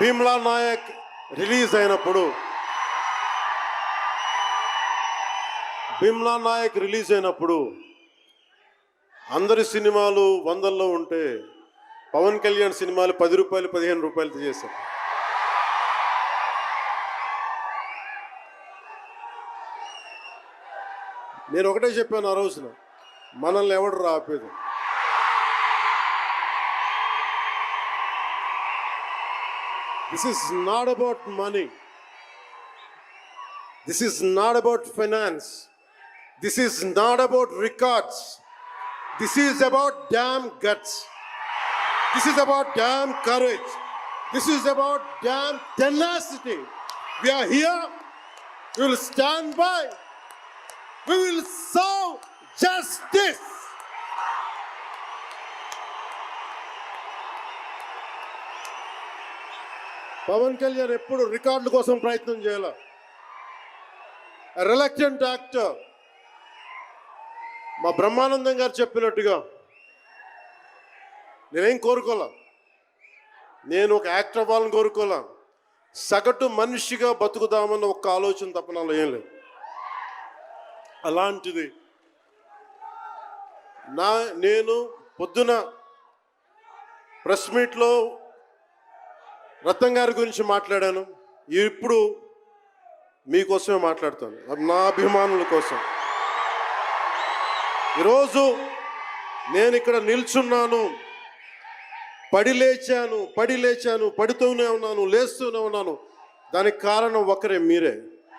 Bheemla Naik release అయినప్పుడు అందరి సినిమాలు వందల్లో ఉంటే పవన్ కళ్యాణ్ సినిమాలు 10 రూపాయలు 15 రూపాయలతో చేశారు. నేను ఒకటే చెప్పాను ఆ రోజున, మనల్ని ఎవడు రాపేది. This is not about money. This is not about finance. This is not about records. This is about damn guts. This is about damn courage. This is about damn tenacity. We are here. We will stand by. We will serve justice. Pawan Kalyan ఎప్పుడు రికార్డుల కోసం ప్రయత్నం చేయాల. Reluctant actor. మా బ్రహ్మానందం గారు చెప్పినట్టుగా నేనేం కోరుకోలే, నేను ఒక యాక్టర్ అవ్వాలని కోరుకోలే, సగటు మనిషిగా బతుకుదామన్న ఒక్క ఆలోచన తప్ప నాలో ఏం లేదు. అలాంటిది నేను పొద్దున ప్రెస్ మీట్లో రత్నం గారి గురించి మాట్లాడాను. ఇప్పుడు మీకోసమే మాట్లాడతాను, నా అభిమానుల కోసం. ఈరోజు నేను ఇక్కడ నిల్చున్నాను, పడి లేచాను, పడుతూనే ఉన్నాను, లేస్తూనే ఉన్నాను. దానికి కారణం ఒకరే, మీరే.